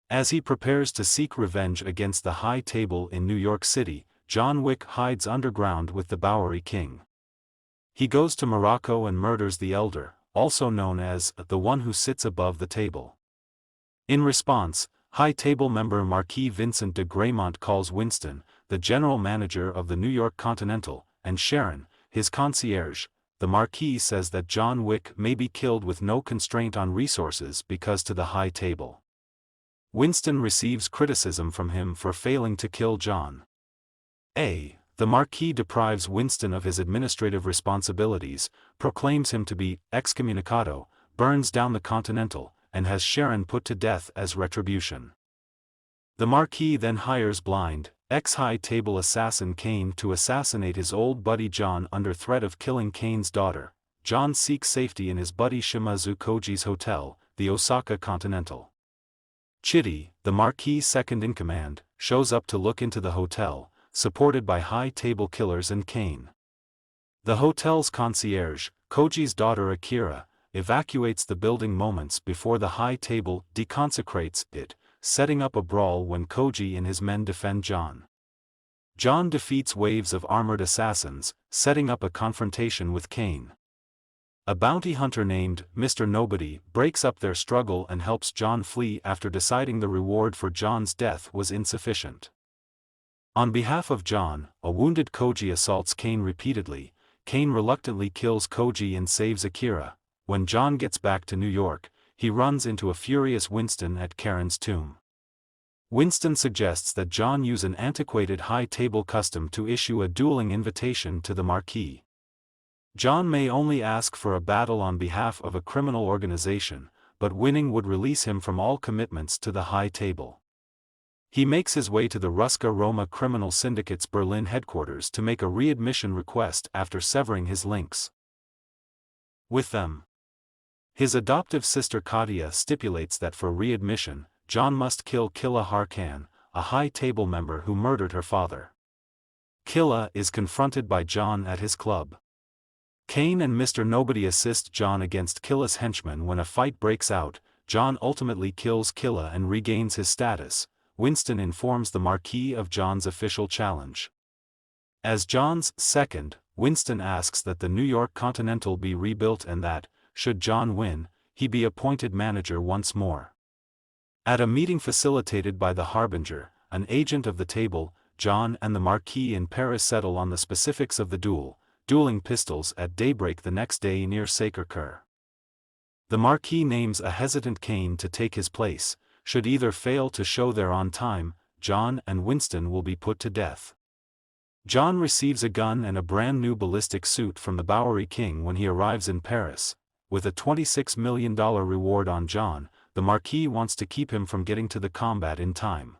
As he prepares to seek revenge against the High Table in New York City, John Wick hides underground with the Bowery King. He goes to Morocco and murders the Elder, also known as the one who sits above the table. In response, High Table member Marquis Vincent de Graymont calls Winston, the general manager of the New York Continental, and Sharon, his concierge. The Marquis says that John Wick may be killed with no constraint on resources because to the High Table. Winston receives criticism from him for failing to kill John. The Marquis deprives Winston of his administrative responsibilities, proclaims him to be excommunicado, burns down the Continental, and has Sharon put to death as retribution. The Marquis then hires blind, ex-High Table assassin Kane to assassinate his old buddy John under threat of killing Kane's daughter. John seeks safety in his buddy Shimazu Koji's hotel, the Osaka Continental. Chitty, the Marquis' second-in-command, shows up to look into the hotel, supported by High Table killers and Kane. The hotel's concierge, Koji's daughter Akira, evacuates the building moments before the High Table deconsecrates it, setting up a brawl when Koji and his men defend John. John defeats waves of armored assassins, setting up a confrontation with Kane. A bounty hunter named Mr. Nobody breaks up their struggle and helps John flee after deciding the reward for John's death was insufficient. On behalf of John, a wounded Koji assaults Kane repeatedly. Kane reluctantly kills Koji and saves Akira. When John gets back to New York, he runs into a furious Winston at Karen's tomb. Winston suggests that John use an antiquated High Table custom to issue a dueling invitation to the Marquis. John may only ask for a battle on behalf of a criminal organization, but winning would release him from all commitments to the High Table. He makes his way to the Ruska Roma criminal syndicate's Berlin headquarters to make a readmission request after severing his links with them. His adoptive sister Katia stipulates that for readmission, John must kill Killa Harkan, a High Table member who murdered her father. Killa is confronted by John at his club. Kane and Mr. Nobody assist John against Killa's henchmen when a fight breaks out. John ultimately kills Killa and regains his status. Winston informs the Marquis of John's official challenge. As John's second, Winston asks that the New York Continental be rebuilt and that, should John win, he be appointed manager once more. At a meeting facilitated by the Harbinger, an agent of the table, John and the Marquis in Paris settle on the specifics of the duel, dueling pistols at daybreak the next day near Sacré-Cœur. The Marquis names a hesitant Kane to take his place. Should either fail to show there on time, John and Winston will be put to death. John receives a gun and a brand new ballistic suit from the Bowery King when he arrives in Paris. With a $26 million reward on John, the Marquis wants to keep him from getting to the combat in time.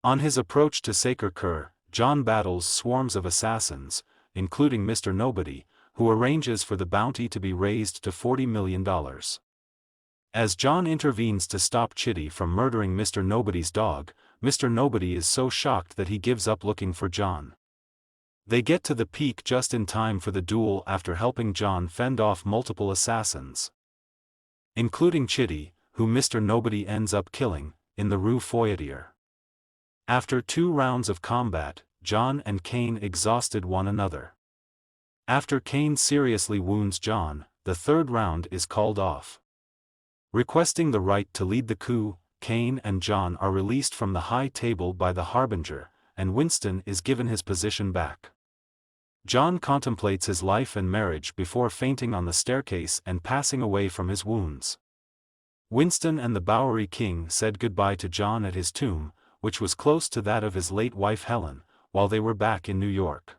On his approach to Sacré-Cœur, John battles swarms of assassins, including Mr. Nobody, who arranges for the bounty to be raised to $40 million. As John intervenes to stop Chitty from murdering Mr. Nobody's dog, Mr. Nobody is so shocked that he gives up looking for John. They get to the peak just in time for the duel after helping John fend off multiple assassins, including Chitty, who Mr. Nobody ends up killing, in the Rue Foyetier. After 2 rounds of combat, John and Kane exhausted one another. After Kane seriously wounds John, the 3rd round is called off. Requesting the right to lead the coup, Kane and John are released from the High Table by the Harbinger, and Winston is given his position back. John contemplates his life and marriage before fainting on the staircase and passing away from his wounds. Winston and the Bowery King said goodbye to John at his tomb, which was close to that of his late wife Helen, while they were back in New York.